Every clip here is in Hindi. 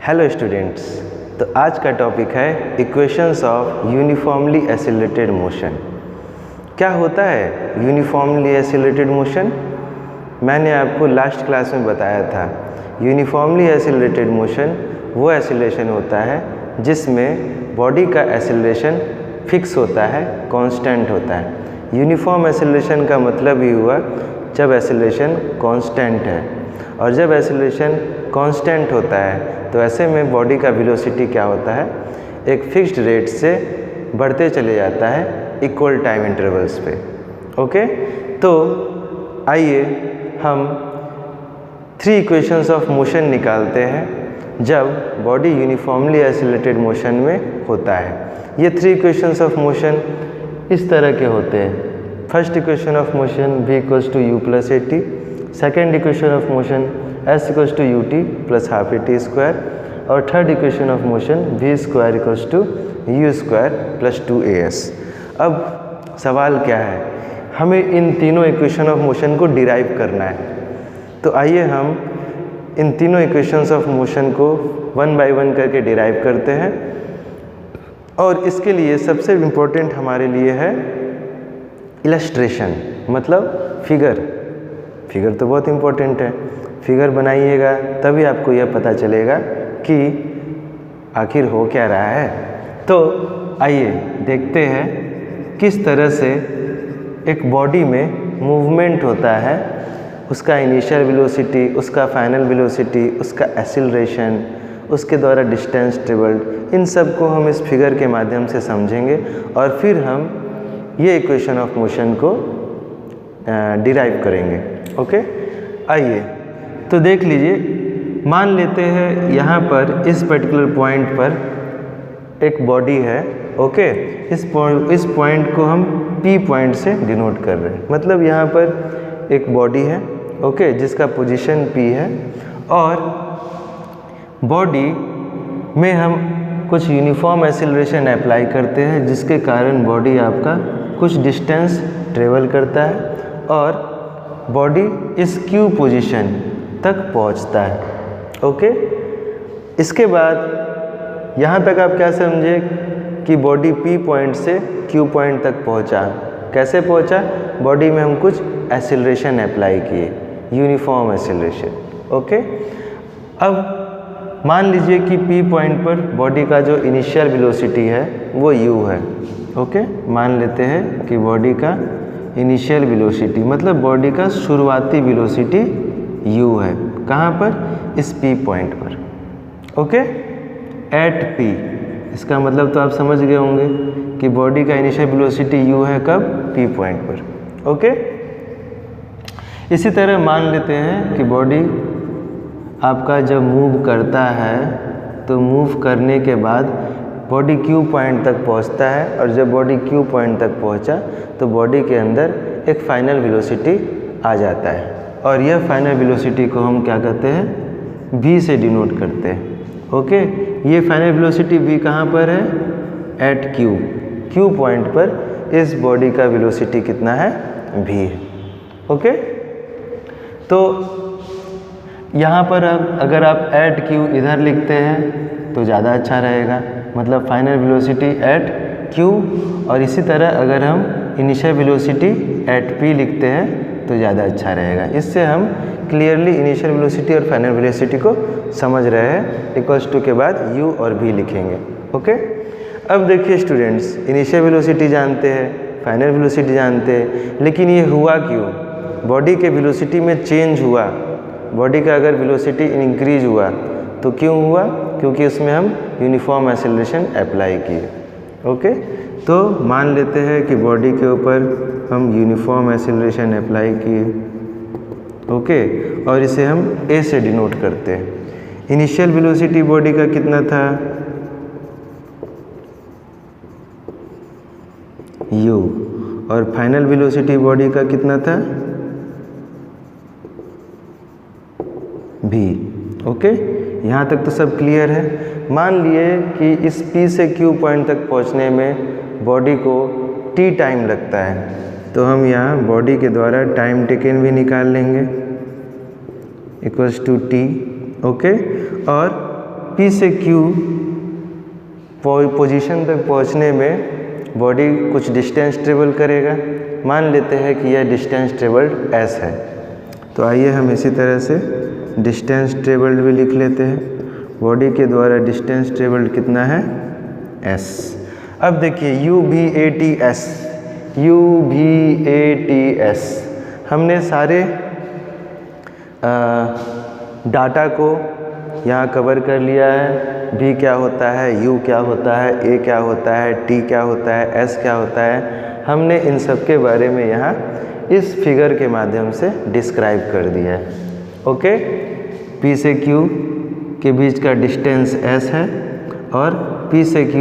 हेलो स्टूडेंट्स, तो आज का टॉपिक है equations of uniformly accelerated motion. क्या होता है यूनिफॉर्मली एक्सेलरेटेड मोशन? मैंने आपको लास्ट क्लास में बताया था। यूनिफॉर्मली एक्सेलरेटेड मोशन वो एक्सेलरेशन होता है जिसमें बॉडी का एक्सेलरेशन फिक्स होता है, कांस्टेंट होता है। यूनिफॉर्म एक्सेलरेशन का मतलब ये हुआ जब एक्सेलरेशन कांस्टेंट है, और जब एक्सेलरेशन कांस्टेंट होता है तो ऐसे में बॉडी का वेलोसिटी क्या होता है, एक फिक्स्ड रेट से बढ़ते चले जाता है इक्वल टाइम इंटरवल्स पे। ओके, तो आइए हम 3 इक्वेशंस ऑफ मोशन निकालते हैं जब बॉडी यूनिफॉर्मली एक्सेलरेटेड मोशन में होता है। ये 3 इक्वेशंस ऑफ मोशन इस तरह के होते हैं। First equation of motion v = u + at, second equation of motion s = ut + ½ at², और third equation of motion v² = u² + 2as। अब सवाल क्या है, हमें इन तीनों इक्वेशन ऑफ मोशन को डिराइव करना है। तो आइए हम इन तीनों इक्वेशंस ऑफ मोशन को 1 बाय 1 करके डिराइव करते हैं। और इसके लिए सबसे इम्पोर्टेंट हमारे लिए है इलस्ट्रेशन, मतलब फिगर तो बहुत इम्पोर्टेंट है। फिगर बनाइएगा तभी आपको यह पता चलेगा कि आखिर हो क्या रहा है। तो आइए देखते हैं किस तरह से एक बॉडी में मूवमेंट होता है, उसका इनिशियल वेलोसिटी, उसका फाइनल वेलोसिटी, उसका एक्सीलरेशन, उसके द्वारा डिस्टेंस ट्रेवल्ड, इन सब को हम इस फिगर के माध्यम से समझेंगे और फिर हम ये इक्वेशन ऑफ मोशन को डिराइव करेंगे। ओके, आइए तो देख लीजिए, मान लेते हैं यहाँ पर इस पर्टिकुलर पॉइंट पर एक बॉडी है। ओके, इस पॉइंट को हम P पॉइंट से डिनोट कर रहे हैं, मतलब यहाँ पर एक बॉडी है, ओके, जिसका पोजीशन P है, और बॉडी में हम कुछ यूनिफॉर्म एक्सेलरेशन अप्लाई करते हैं जिसके कारण बॉडी आपका कुछ डिस्टेंस ट्रेवल करता है और बॉडी इस Q पोजीशन तक पहुंचता है। ओके, इसके बाद यहाँ तक आप क्या समझे कि बॉडी P पॉइंट से Q पॉइंट तक पहुँचा। कैसे पहुँचा? बॉडी में हम कुछ एक्सेलरेशन अप्लाई किए, यूनिफॉर्म एक्सेलरेशन। ओके, अब मान लीजिए कि P पॉइंट पर बॉडी का जो इनिशियल वेलोसिटी है वो u है। ओके, मान लेते हैं कि बॉडी का इनिशियल वेलोसिटी मतलब बॉडी का शुरुआती वेलोसिटी u है। कहाँ पर? इस P पॉइंट पर। ओके, एट P, इसका मतलब तो आप समझ गए होंगे कि बॉडी का इनिशियल वेलोसिटी u है कब? P पॉइंट पर। ओके, इसी तरह मान लेते हैं कि बॉडी आपका जब मूव करता है तो मूव करने के बाद बॉडी Q पॉइंट तक पहुंचता है, और जब बॉडी Q पॉइंट तक पहुंचा तो बॉडी के अंदर एक फाइनल वेलोसिटी आ जाता है, और यह फाइनल वेलोसिटी को हम क्या कहते हैं? V से डिनोट करते हैं। ओके, ये फाइनल वेलोसिटी V कहाँ पर है? एट Q पॉइंट पर इस बॉडी का वेलोसिटी कितना है? V है। ओके, तो यहाँ पर अगर आप एट Q इधर लिखते हैं तो ज़्यादा अच्छा रहेगा, मतलब फाइनल वेलोसिटी एट Q, और इसी तरह अगर हम इनिशियल वेलोसिटी एट P लिखते हैं तो ज़्यादा अच्छा रहेगा। इससे हम क्लियरली इनिशियल वेलोसिटी और फाइनल वेलोसिटी को समझ रहे हैं। इक्वल्स टू के बाद U और V लिखेंगे। ओके, अब देखिए स्टूडेंट्स, इनिशियल वेलोसिटी जानते हैं, फाइनल वेलोसिटी जानते हैं, लेकिन ये हुआ क्यों? बॉडी के वेलोसिटी में चेंज हुआ। बॉडी का अगर वेलोसिटी इंक्रीज हुआ तो क्यों हुआ? क्योंकि उसमें हम यूनिफॉर्म एक्सेलरेशन अप्लाई किए। ओके, तो मान लेते हैं कि बॉडी के ऊपर हम यूनिफॉर्म एक्सेलरेशन अप्लाई किए। ओके, और इसे हम A से डिनोट करते हैं। इनिशियल वेलोसिटी बॉडी का कितना था? u, और फाइनल वेलोसिटी बॉडी का कितना था? v। ओके, यहाँ तक तो सब क्लियर है। मान लिए कि इस P से Q पॉइंट तक पहुँचने में बॉडी को t टाइम लगता है, तो हम यहाँ बॉडी के द्वारा टाइम टेकन भी निकाल लेंगे, इक्वल्स टू T। ओके, और P से Q पोजीशन तक पहुंचने में बॉडी कुछ डिस्टेंस ट्रेवल करेगा। मान लेते हैं कि यह डिस्टेंस ट्रेवल्ड s है, तो आइए हम इसी तरह से डिस्टेंस ट्रेवल्ड भी लिख लेते हैं। बॉडी के द्वारा डिस्टेंस ट्रेवल्ड कितना है, s। अब देखिए UVATS हमने सारे डाटा को यहाँ कवर कर लिया है। V क्या होता है, U क्या होता है, A क्या होता है, T क्या होता है, S क्या होता है, हमने इन सब के बारे में यहाँ इस फिगर के माध्यम से डिस्क्राइब कर दिया है। ओके, P से Q के बीच का डिस्टेंस S है और P से Q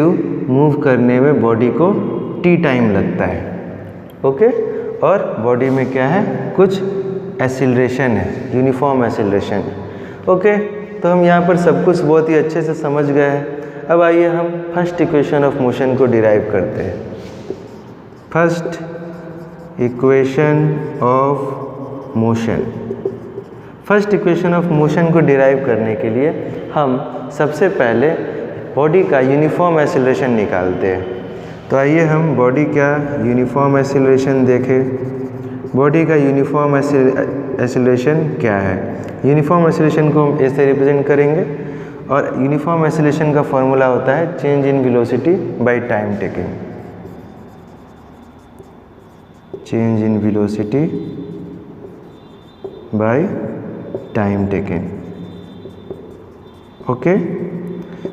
मूव करने में बॉडी को T टाइम लगता है। ओके, और बॉडी में क्या है, कुछ एक्सीलरेशन है, यूनिफॉर्म एक्सीलरेशन। ओके, तो हम यहाँ पर सब कुछ बहुत ही अच्छे से समझ गए हैं। अब आइए हम फर्स्ट इक्वेशन ऑफ मोशन को डिराइव करते हैं। First equation of motion. First equation of motion को डिराइव करने के लिए हम सबसे पहले बॉडी का यूनिफॉर्म एक्सीलरेशन निकालते हैं। तो आइए हम बॉडी का यूनिफॉर्म एक्सीलरेशन देखें। बॉडी का यूनिफॉर्म एक्सीलरेशन क्या है। यूनिफॉर्म एक्सीलरेशन को हम ऐसे रिप्रेजेंट करेंगे और यूनिफॉर्म एक्सीलरेशन का फॉर्मूला होता है change in velocity by time taking. Change in velocity by time taking. Okay,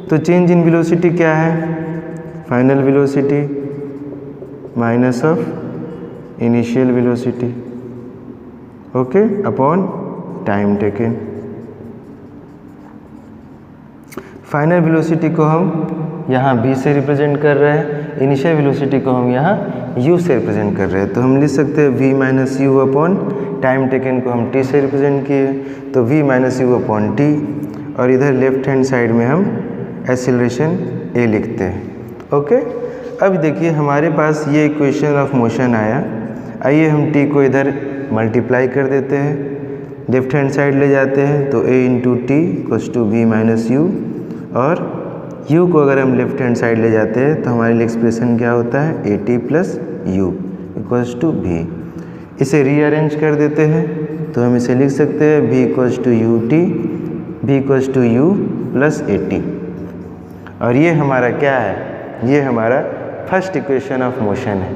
तो चेंज इन वेलोसिटी क्या है, final velocity minus of initial velocity, okay, upon time taken. Final velocity को हम यहाँ v से रिप्रेजेंट कर रहे हैं, इनिशियल वेलोसिटी को हम यहाँ u से रिप्रेजेंट कर रहे हैं। तो हम लिख सकते हैं v minus u upon time taken को हम t से रिप्रेजेंट किए, तो v minus u upon t, और इधर लेफ्ट हैंड साइड में हम एक्सीलरेशन a लिखते हैं। ओके, अब देखिए हमारे पास ये इक्वेशन ऑफ मोशन आया। आइए हम t को इधर मल्टीप्लाई कर देते हैं, लेफ्ट हैंड साइड ले जाते हैं, तो a into T equals to v minus you, और u को अगर हम लेफ्ट हैंड साइड ले जाते हैं तो हमारे लिए एक्सप्रेशन क्या होता है, A T plus U equals to v। इसे रीअरेंज कर देते हैं तो हम इसे लिख सकते हैं v equals to u t, v equals to u plus a t. और ये हमारा क्या है, ये हमारा फर्स्ट इक्वेशन ऑफ मोशन है,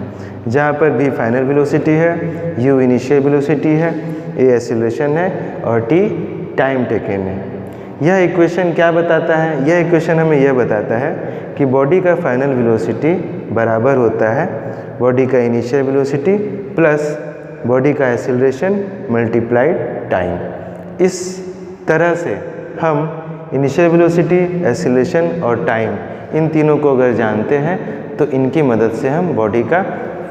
जहाँ पर v फाइनल वेलोसिटी है, u इनिशियल वेलोसिटी है, a एक्सीलरेशन है और t टाइम टेकन है। यह इक्वेशन क्या बताता है, यह इक्वेशन हमें यह बताता है कि बॉडी का फाइनल वेलोसिटी बराबर होता है बॉडी का इनिशियल वेलोसिटी प्लस बॉडी का एक्सीलरेशन मल्टीप्लाइड टाइम। इस तरह से हम इनिशियल वेलोसिटी, एक्सीलरेशन और टाइम, इन तीनों को अगर जानते हैं तो इनकी मदद से हम बॉडी का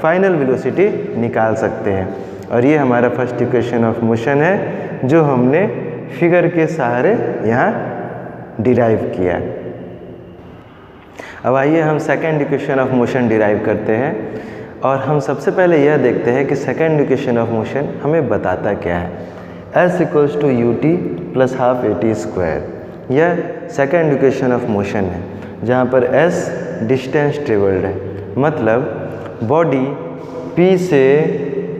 फाइनल वेलोसिटी निकाल सकते हैं। और ये हमारा फर्स्ट इक्वेशन ऑफ मोशन है जो हमने फिगर के सहारे यहाँ डिराइव किया। अब आइए हम second equation of motion derive करते हैं, और हम सबसे पहले यह देखते हैं कि सेकंड इक्वेशन ऑफ मोशन हमें बताता क्या है। s equals to u t plus half a t square, यह सेकंड इक्वेशन ऑफ मोशन है, जहाँ पर s डिस्टेंस ट्रेवल्ड है। मतलब बॉडी P से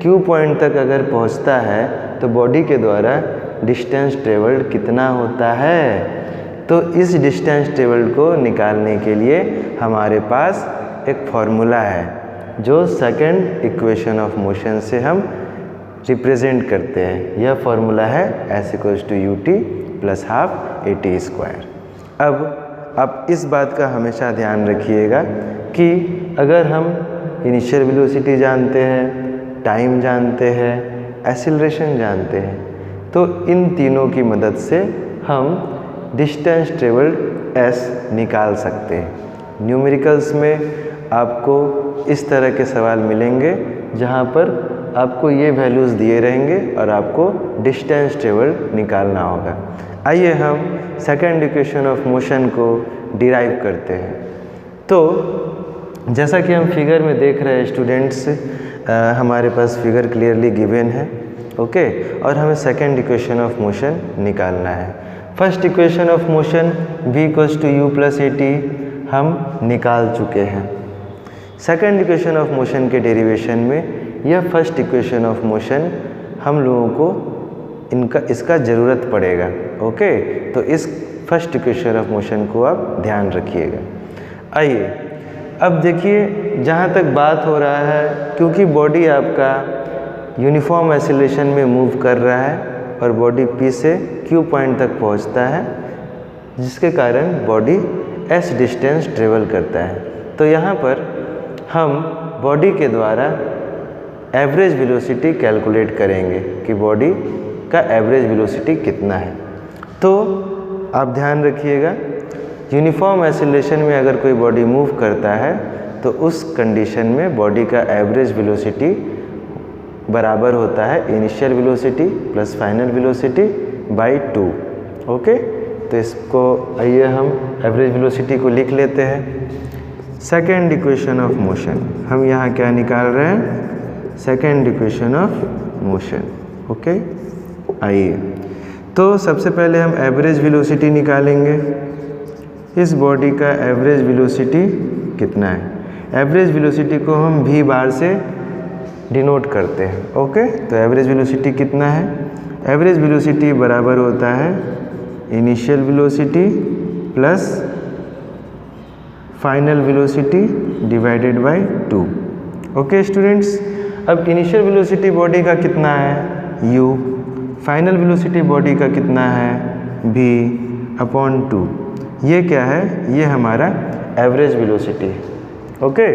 Q पॉइंट तक अगर पहुँचता है तो बॉडी के द्वारा डिस्टेंस ट्रेवल्ड कितना होता है। तो इस डिस्टेंस ट्रेवल्ड को निकालने के लिए हमारे पास एक फॉर्मूला है जो सेकंड इक्वेशन ऑफ मोशन से हम रिप्रेजेंट करते हैं। यह फॉर्मूला है s equals to u t plus half a t square. अब आप इस बात का हमेशा ध्यान रखिएगा कि अगर हम इनिशियल वेलोसिटी जानते हैं, टाइम जानते हैं, एक्सीलरेशन जानते हैं, तो इन तीनों की मदद से हम डिस्टेंस ट्रेवल्ड s निकाल सकते हैं। न्यूमेरिकल्स में आपको इस तरह के सवाल मिलेंगे जहां पर आपको ये वैल्यूज़ दिए रहेंगे और आपको डिस्टेंस ट्रेवल्ड निकालना होगा। आइए हम सेकंड इक्वेशन ऑफ मोशन को डिराइव करते हैं। तो जैसा कि हम फिगर में देख रहे हैं स्टूडेंट्स, हमारे पास फिगर क्लियरली गिवन है, ओके, और हमें सेकंड इक्वेशन ऑफ मोशन निकालना है। First equation of motion v equals to u plus a t हम निकाल चुके हैं। सेकंड इक्वेशन ऑफ मोशन के डेरिवेशन में यह फर्स्ट इक्वेशन ऑफ मोशन हम लोगों को इसका ज़रूरत पड़ेगा। ओके, तो इस फर्स्ट इक्वेशन ऑफ मोशन को आप ध्यान रखिएगा। आइए अब देखिए, जहाँ तक बात हो रहा है, क्योंकि बॉडी आपका यूनिफॉर्म एक्सीलरेशन में मूव कर रहा है और बॉडी P से Q पॉइंट तक पहुँचता है, जिसके कारण बॉडी s डिस्टेंस ट्रेवल करता है। तो यहाँ पर हम बॉडी के द्वारा एवरेज वेलोसिटी कैलकुलेट करेंगे कि बॉडी का एवरेज वेलोसिटी कितना है। तो आप ध्यान रखिएगा, यूनिफॉर्म एक्सीलरेशन में अगर कोई बॉडी मूव करता है तो उस कंडीशन में बॉडी का एवरेज वेलोसिटी बराबर होता है initial velocity plus final velocity by 2। Okay, तो इसको आइए हम एवरेज वेलोसिटी को लिख लेते हैं। सेकेंड इक्वेशन ऑफ मोशन हम यहाँ क्या निकाल रहे हैं, second equation of motion. Okay, आइए तो सबसे पहले हम एवरेज वेलोसिटी निकालेंगे। इस बॉडी का एवरेज वेलोसिटी कितना है? एवरेज वेलोसिटी को हम v बार से डिनोट करते हैं। ओके, तो एवरेज वेलोसिटी कितना है? एवरेज वेलोसिटी बराबर होता है initial velocity plus final velocity divided by 2। Okay students, अब इनिशियल वेलोसिटी बॉडी का कितना है? u। फाइनल वेलोसिटी बॉडी का कितना है? v upon 2। ये क्या है? ये हमारा एवरेज वेलोसिटी है। ओके,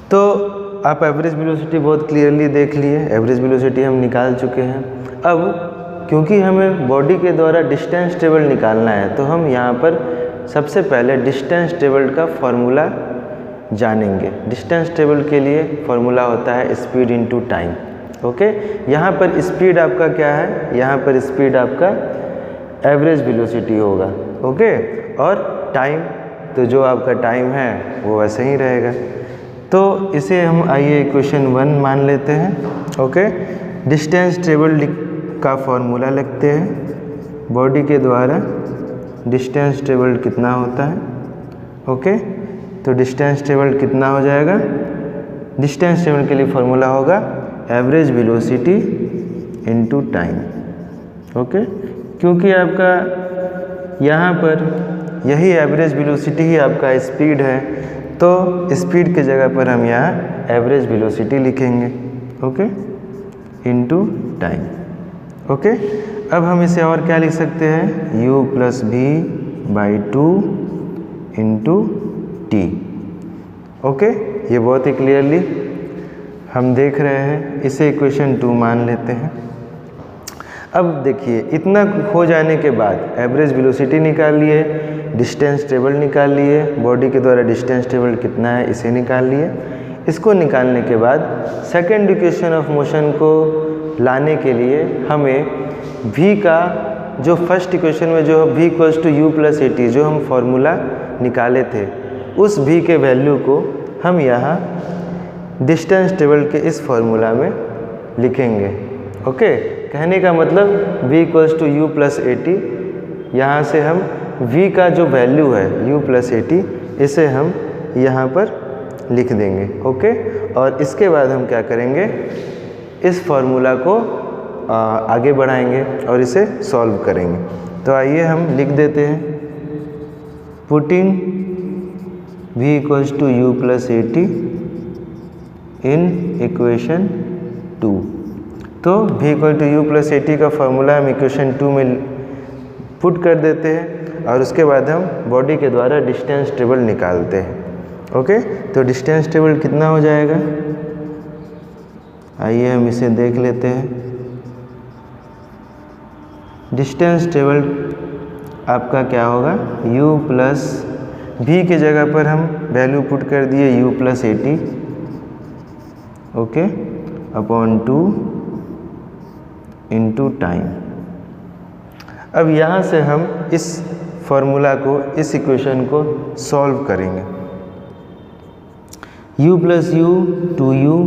तो आप एवरेज वेलोसिटी बहुत क्लियरली देख लिए, एवरेज वेलोसिटी हम निकाल चुके हैं। अब क्योंकि हमें बॉडी के द्वारा डिस्टेंस ट्रेवल निकालना है, तो हम यहाँ पर सबसे पहले डिस्टेंस ट्रेवल का फॉर्मूला जानेंगे। डिस्टेंस ट्रेवल के लिए फॉर्मूला होता है स्पीड इनटू टाइम। ओके, यहाँ पर स्पीड आपका क्या है? यहाँ पर स्पीड आपका एवरेज वेलोसिटी होगा। ओके, और टाइम, तो जो आपका टाइम है वो वैसे ही रहेगा। तो इसे हम आइए इक्वेशन 1 मान लेते हैं। ओके, डिस्टेंस ट्रेवल का फॉर्मूला लिखते हैं। बॉडी के द्वारा डिस्टेंस ट्रेवल कितना होता है? ओके, तो डिस्टेंस ट्रेवल कितना हो जाएगा? डिस्टेंस ट्रेवल के लिए फॉर्मूला होगा average velocity into time. Okay, क्योंकि आपका यहाँ पर यही एवरेज वेलोसिटी ही आपका स्पीड है, तो स्पीड के जगह पर हम यहाँ एवरेज वेलोसिटी लिखेंगे। Okay, into time. ओके, अब हम इसे और क्या लिख सकते हैं? u plus v by 2 into T. Okay, ये बहुत ही क्लियरली हम देख रहे हैं। इसे इक्वेशन 2 मान लेते हैं। अब देखिए, इतना हो जाने के बाद एवरेज वेलोसिटी निकाल लिए, डिस्टेंस ट्रेवल निकाल लिए, बॉडी के द्वारा डिस्टेंस ट्रेवल कितना है इसे निकाल लिए। इसको निकालने के बाद सेकेंड इक्वेशन ऑफ मोशन को लाने के लिए हमें v का जो फर्स्ट इक्वेशन में जो v equals to u plus a t जो हम फॉर्मूला निकाले थे, उस v के वैल्यू को हम यहाँ डिस्टेंस ट्रेवल के इस फॉर्मूला में लिखेंगे। ओके, कहने का मतलब v equals to u plus a t, यहाँ से हम v का जो वैल्यू है u प्लस ए टी, इसे हम यहाँ पर लिख देंगे। ओके, और इसके बाद हम क्या करेंगे? इस फॉर्मूला को आगे बढ़ाएंगे और इसे सॉल्व करेंगे। तो आइए हम लिख देते हैं, putting v equals to u plus a t in equation 2। तो v equal to u plus a t का फॉर्मूला हम इक्वेशन 2 में पुट कर देते हैं और उसके बाद हम बॉडी के द्वारा डिस्टेंस ट्रेवल निकालते हैं। ओके, तो डिस्टेंस ट्रेवल कितना हो जाएगा? आइए हम इसे देख लेते हैं। डिस्टेंस ट्रेवल आपका क्या होगा? u प्लस v के जगह पर हम वैल्यू पुट कर दिए u plus a T. Okay, upon 2 into time. अब यहाँ से हम इस फॉर्मूला को, इस इक्वेशन को सॉल्व करेंगे। u plus u 2u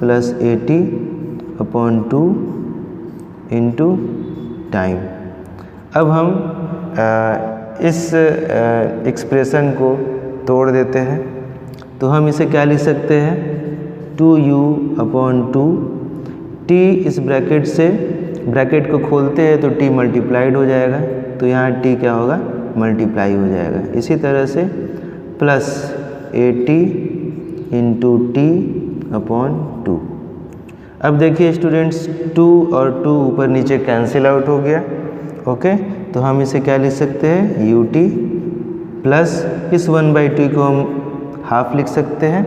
plus a T upon 2 into time. अब हम इस एक्सप्रेशन को तोड़ देते हैं, तो हम इसे क्या लिख सकते हैं 2u/2 t इस ब्रैकेट से ब्रैकेट को खोलते हैं तो t मल्टीप्लाइड हो जाएगा, तो यहाँ t क्या होगा मल्टीप्लाई हो जाएगा। इसी तरह से प्लस AT इंटू t/2। अब देखिए स्टूडेंट्स 2 और 2 ऊपर नीचे कैंसिल आउट हो गया। ओके, तो हम इसे क्या लिख सकते हैं ut प्लस इस 1/2 को हम हाफ लिख सकते हैं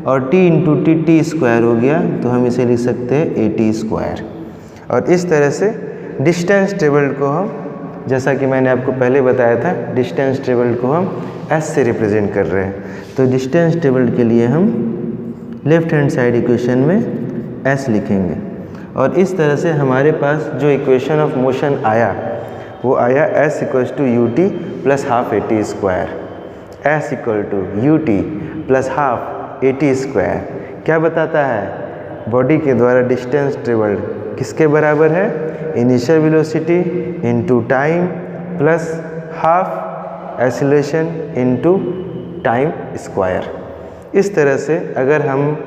और t इंटू t स्क्वायर हो गया, तो हम इसे लिख सकते हैं AT स्क्वायर। और इस तरह से डिस्टेंस टेबल को हम, जैसा कि मैंने आपको पहले बताया था, डिस्टेंस टेबल को हम s से रिप्रेजेंट कर रहे हैं। तो डिस्टेंस टेबल के लिए हम लेफ्ट हैंड साइड इक्वेशन में s लिखेंगे और इस तरह से हमारे पास जो इक्वेशन ऑफ मोशन आया वो आया s equals to ut plus half AT square. s equal to ut plus half AT square क्या बताता है, बॉडी के द्वारा डिस्टेंस ट्रेवल्ड किसके बराबर है, initial velocity into time plus half acceleration into time square. इस तरह से अगर हम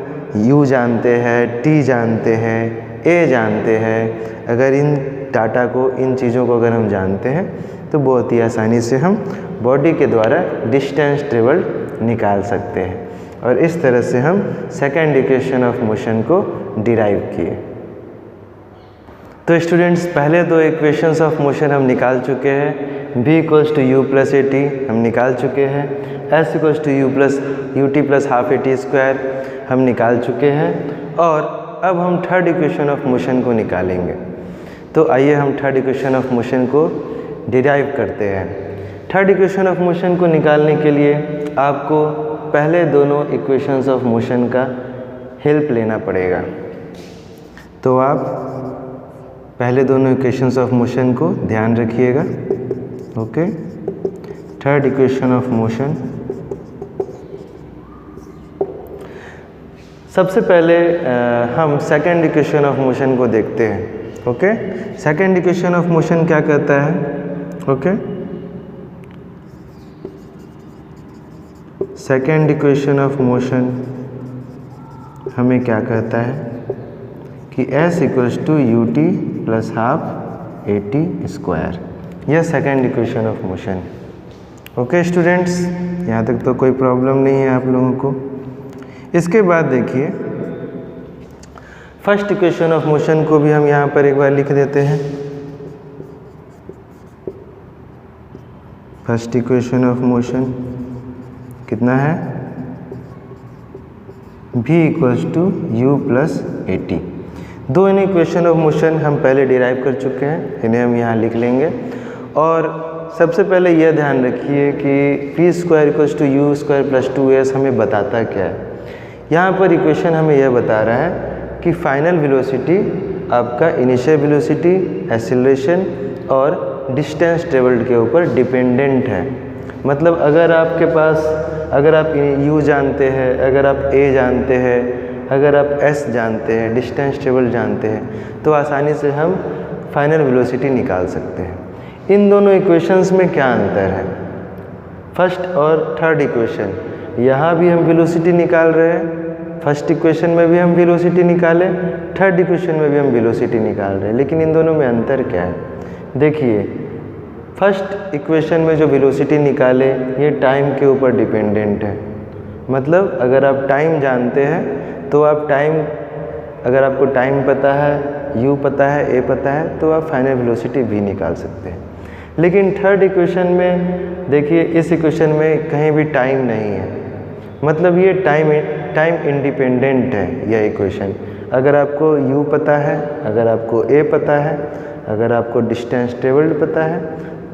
u जानते हैं, t जानते हैं, a जानते हैं, अगर इन डाटा को, इन चीज़ों को अगर हम जानते हैं तो बहुत ही आसानी से हम बॉडी के द्वारा डिस्टेंस ट्रेवल्ड निकाल सकते हैं। और इस तरह से हम सेकेंड इक्वेशन ऑफ मोशन को डिराइव किए। तो स्टूडेंट्स पहले दो इक्वेशंस ऑफ मोशन हम निकाल चुके हैं, v equals to u plus AT हम निकाल चुके हैं, s equals to ut plus half AT square हम निकाल चुके हैं। और अब हम थर्ड इक्वेशन ऑफ मोशन को निकालेंगे। तो आइए हम थर्ड इक्वेशन ऑफ मोशन को डिराइव करते हैं। थर्ड इक्वेशन ऑफ मोशन को निकालने के लिए आपको पहले दोनों इक्वेशंस ऑफ मोशन का हेल्प लेना पड़ेगा। तो आप पहले दोनों इक्वेशंस ऑफ मोशन को ध्यान रखिएगा। Okay, third equation of motion, सबसे पहले हम सेकंड इक्वेशन ऑफ मोशन को देखते हैं। Okay, second equation of motion क्या कहता है, okay, second equation of motion हमें क्या कहता है कि s equals to ut plus half AT square, यह second equation of motion. Okay students, यहाँ तक तो कोई प्रॉब्लम नहीं है आप लोगों को। इसके बाद देखिए फर्स्ट इक्वेशन ऑफ मोशन को भी हम यहाँ पर एक बार लिख देते हैं। फर्स्ट इक्वेशन ऑफ मोशन कितना है, v equals to u plus AT। दो इन इक्वेशन ऑफ मोशन हम पहले डिराइव कर चुके हैं, इन्हें हम यहाँ लिख लेंगे। और सबसे पहले यह ध्यान रखिए कि v square equals to u square plus 2s हमें बताता क्या है। यहाँ पर इक्वेशन हमें यह बता रहा है कि फाइनल वेलोसिटी आपका इनिशियल वेलोसिटी, एक्सीलरेशन और डिस्टेंस ट्रेवल्ड के ऊपर डिपेंडेंट है। मतलब अगर आपके पास, अगर आप u जानते हैं, अगर आप a जानते हैं, अगर आप s जानते हैं, डिस्टेंस ट्रेवल्ड जानते हैं, तो आसानी से हम फाइनल वेलोसिटी निकाल सकते हैं। इन दोनों इक्वेशंस में क्या अंतर है, फर्स्ट और थर्ड इक्वेशन, यहाँ भी हम वेलोसिटी निकाल रहे हैं, फर्स्ट इक्वेशन में भी हम वेलोसिटी निकाले, थर्ड इक्वेशन में भी हम वेलोसिटी निकाल रहे हैं, लेकिन इन दोनों में अंतर क्या है। देखिए फर्स्ट इक्वेशन में जो वेलोसिटी निकाले ये टाइम के ऊपर डिपेंडेंट है। मतलब अगर आप टाइम जानते हैं तो आप टाइम, अगर आपको टाइम पता है, u पता है, a पता है, तो आप फाइनल वेलोसिटी v निकाल सकते हैं। लेकिन थर्ड इक्वेशन में देखिए, इस इक्वेशन में कहीं भी टाइम नहीं है, मतलब ये टाइम इंडिपेंडेंट है यह इक्वेशन। अगर आपको u पता है, अगर आपको a पता है, अगर आपको डिस्टेंस ट्रेवल्ड पता है,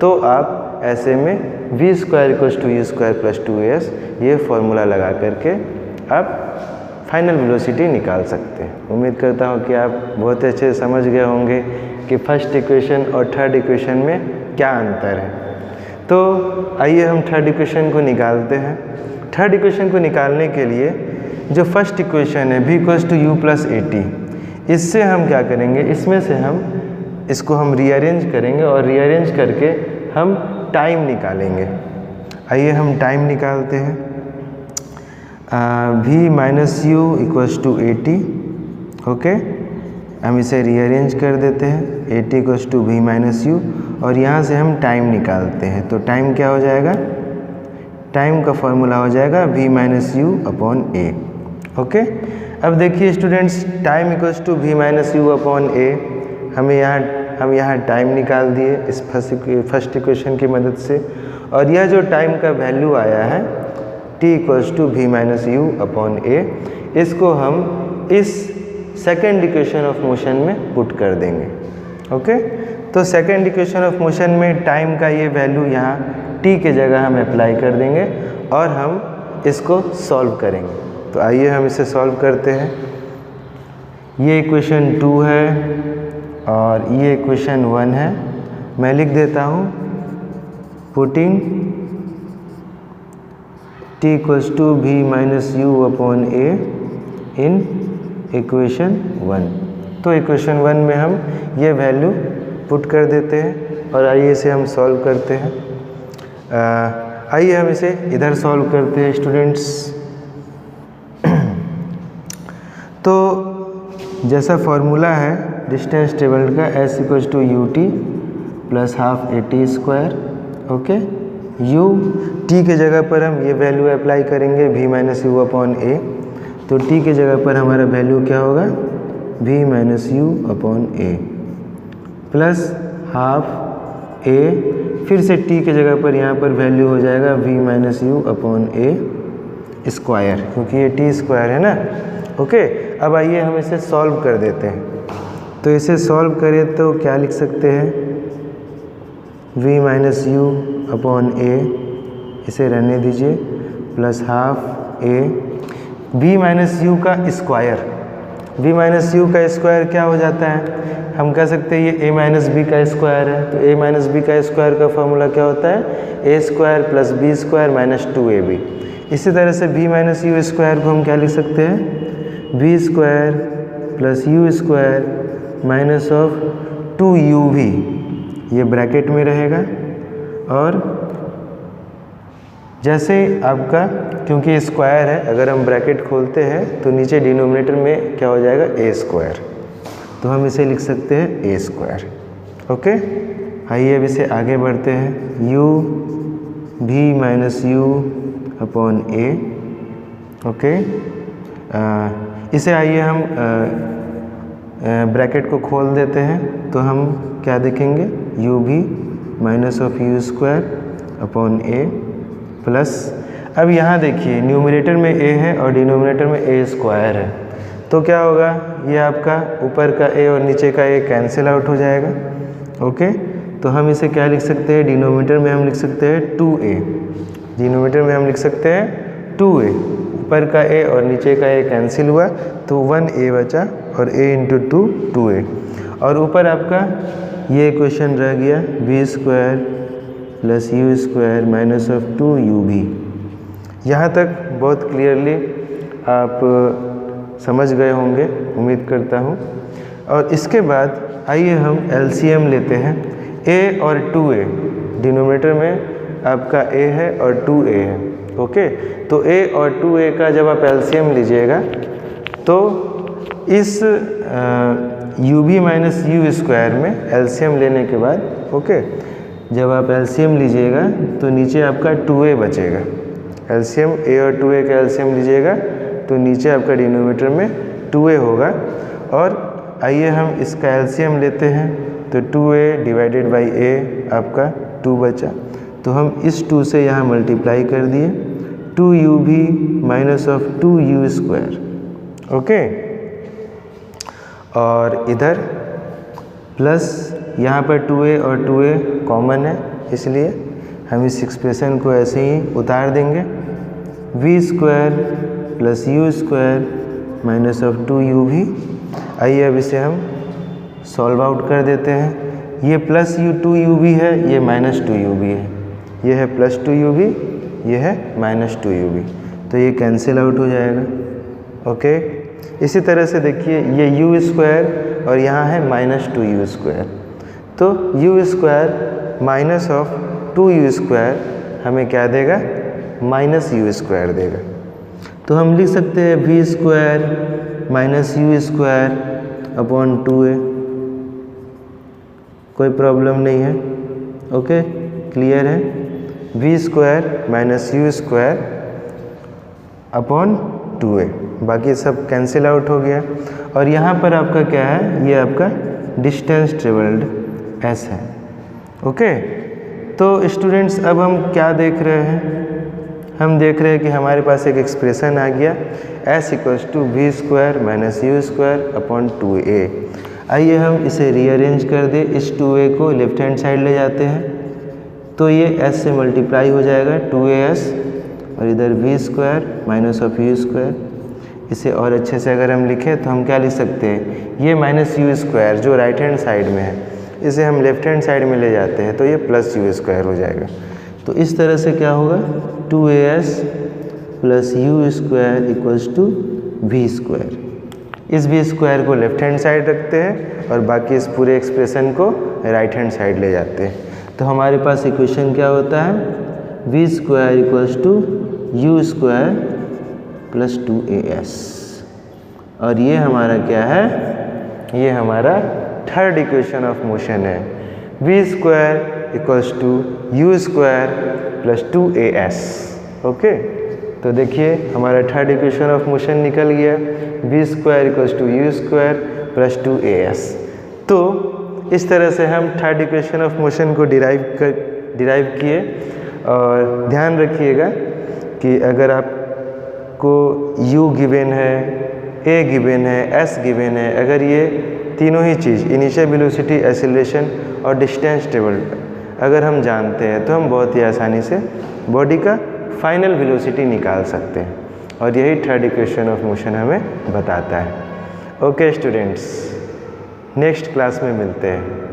तो आप ऐसे में v square equals to u square plus 2s ये फॉर्मूला लगा करके आप फाइनल वेलोसिटी निकाल सकते हैं। उम्मीद करता हूँ कि आप बहुत अच्छे से समझ गए होंगे कि फर्स्ट इक्वेशन और थर्ड इक्वेशन में क्या अंतर है। तो आइए हम थर्ड इक्वेशन को निकालते हैं। थर्ड इक्वेशन को निकालने के लिए जो फर्स्ट इक्वेशन है v equals to u plus AT, इससे हम क्या करेंगे, इसमें से हम इसको हम रीअरेंज करेंगे और रीअरेंज करके हम टाइम निकालेंगे। आइए हम टाइम निकालते हैं। v minus u equals to 80। Okay, हम इसे रीअरेंज कर देते हैं 80 equals to v minus you, और यहाँ से हम टाइम निकालते हैं। तो टाइम क्या हो जाएगा, टाइम का फॉर्मूला हो जाएगा v minus u upon a. Okay, अब देखिए students, time equals to v minus u upon a, हम यहाँ टाइम निकाल दिए इस फर्स्ट इक्वेशन की मदद से, और यह जो टाइम का वैल्यू आया है t equals to v minus u upon a, इसको हम इस सेकेंड इक्वेशन ऑफ मोशन में पुट कर देंगे। ओके, तो सेकेंड इक्वेशन ऑफ मोशन में टाइम का ये वैल्यू यहाँ t के जगह हम अप्लाई कर देंगे और हम इसको सॉल्व करेंगे। तो आइए हम इसे सॉल्व करते हैं। ये इक्वेशन 2 है और ये इक्वेशन 1 है। मैं लिख देता हूँ, putting t equals to v minus u upon a in equation 1। तो इक्वेशन 1 में हम ये वैल्यू पुट कर देते हैं और आइए इसे हम सॉल्व करते हैं। आइए हम इसे इधर सॉल्व करते हैं स्टूडेंट्स। तो जैसा फॉर्मूला है डिस्टेंस ट्रेवल्ड का, s equals to u t plus half a t square. Okay, u t के जगह पर हम ये वैल्यू अप्लाई करेंगे v minus u upon a. तो t के जगह पर हमारा वैल्यू क्या होगा, v minus u upon A plus half a, फिर से t के जगह पर यहाँ पर वैल्यू हो जाएगा v माइनस यू अपॉन ए स्क्वायर, क्योंकि ये t स्क्वायर है ना। ओके, अब आइए हम इसे सॉल्व कर देते हैं। तो इसे सॉल्व करें तो क्या लिख सकते हैं, v माइनस यू अपॉन ए, इसे रहने दीजिए, plus half a, v minus you का स्क्वायर, v माइनस यू का स्क्वायर क्या हो जाता है, हम कह सकते हैं ये a माइनस बी का स्क्वायर है। तो a माइनस बी का स्क्वायर का फॉर्मूला क्या होता है, a square plus b square minus 2ab। इसी तरह से v माइनस यू स्क्वायर को हम क्या लिख सकते हैं, v square plus you square minus of 2uv, ये ब्रैकेट में रहेगा। और जैसे आपका, क्योंकि स्क्वायर है, अगर हम ब्रैकेट खोलते हैं तो नीचे डिनोमिनेटर में क्या हो जाएगा, a स्क्वायर, तो हम इसे लिख सकते हैं a स्क्वायर। ओके, आइए अब इसे आगे बढ़ते हैं। u v minus u upon a। Okay, इसे आइए हम ब्रैकेट को खोल देते हैं, तो हम क्या देखेंगे, u v minus of you square upon a plus, अब यहाँ देखिए न्यूमरेटर में a है और डिनोमिनेटर में a स्क्वायर है, तो क्या होगा, ये आपका ऊपर का a और नीचे का a कैंसिल आउट हो जाएगा। ओके, तो हम इसे क्या लिख सकते हैं, डिनोमिनेटर में हम लिख सकते हैं 2a, डिनोमिनेटर में हम लिख सकते हैं 2a, ऊपर का a और नीचे का a कैंसिल हुआ तो 1a बचा, और a इंटू 2 2a, और ऊपर आपका ये इक्वेशन रह गया v square plus you square minus of 2uv। यहाँ तक बहुत क्लियरली आप समझ गए होंगे, उम्मीद करता हूँ। और इसके बाद आइए हम एलसीएम लेते हैं, a और 2a, डिनोमिनेटर में आपका a है और 2a है। ओके, तो a और 2a का जब आप एलसीएम लीजिएगा तो इस uv माइनस यू स्क्वायर में एलसीएम लेने के बाद, ओके, जब आप एलसीएम लीजिएगा तो नीचे आपका 2a बचेगा। एलसीएम a और 2a का एलसीएम लीजिएगा तो नीचे आपका डिनोमिनेटर में 2a होगा। और आइए हम इसका एलसीएम लेते हैं, तो 2a डिवाइडेड बाई a आपका 2 बचा, तो हम इस 2 से यहाँ मल्टीप्लाई कर दिए, 2uv minus of 2u square. Okay, और इधर प्लस यहाँ पर 2a और 2a कॉमन है, इसलिए हम इस एक्सप्रेशन को ऐसे ही उतार देंगे, v square plus you square minus of 2uv। आइए अब इसे हम सॉल्व आउट कर देते हैं। ये प्लस 2uv है, ये माइनस 2uv है, ये है प्लस 2uv, ये है माइनस 2uv, तो ये कैंसिल आउट हो जाएगा। ओके, इसी तरह से देखिए ये यू स्क्वायर और यहाँ है माइनस 2u स्क्वायर, तो you square minus of 2u² हमें क्या देगा, माइनस u² देगा। तो हम लिख सकते हैं v² minus u² upon 2a। कोई प्रॉब्लम नहीं है, ओके, क्लियर है। v² minus u² upon 2a, बाकी सब कैंसिल आउट हो गया। और यहाँ पर आपका क्या है, ये आपका डिस्टेंस ट्रेवल्ड s है, ओके। तो स्टूडेंट्स अब हम क्या देख रहे हैं, हम देख रहे हैं कि हमारे पास एक एक्सप्रेशन आ गया s equals to v² minus u² upon 2a। आइए हम इसे रीअरेंज कर दें, इस 2a को लेफ्ट हैंड साइड ले जाते हैं तो ये s से मल्टीप्लाई हो जाएगा 2as, और इधर v² माइनस ऑफ u²। इसे और अच्छे से अगर हम लिखें तो हम क्या लिख सकते हैं, ये माइनस u² जो राइट हैंड साइड में है, इसे हम लेफ्ट हैंड साइड में ले जाते हैं तो ये प्लस u² हो जाएगा। तो इस तरह से क्या होगा, 2as plus u² equals to v²। इस v² को लेफ्ट हैंड साइड रखते हैं और बाकी इस पूरे एक्सप्रेशन को राइट हैंड साइड ले जाते हैं। तो हमारे पास इक्वेशन क्या होता है, v² equals to u² plus 2as। और ये हमारा क्या है, ये हमारा थर्ड इक्वेशन ऑफ मोशन है, v² equals to u² plus 2as, okay. तो देखिए हमारा थर्ड इक्वेशन ऑफ मोशन निकल गया, v² equals to u² plus 2as। तो इस तरह से हम थर्ड इक्वेशन ऑफ मोशन को डिराइव किए। और ध्यान रखिएगा कि अगर आपको u गिवन है, a गिवन है, s गिवन है, अगर ये तीनों ही चीज़ इनिशियल वेलोसिटी, एक्सीलरेशन और डिस्टेंस ट्रेवल्ड अगर हम जानते हैं तो हम बहुत ही आसानी से बॉडी का फाइनल वेलोसिटी निकाल सकते हैं, और यही थर्ड इक्वेशन ऑफ मोशन हमें बताता है। ओके स्टूडेंट्स, नेक्स्ट क्लास में मिलते हैं।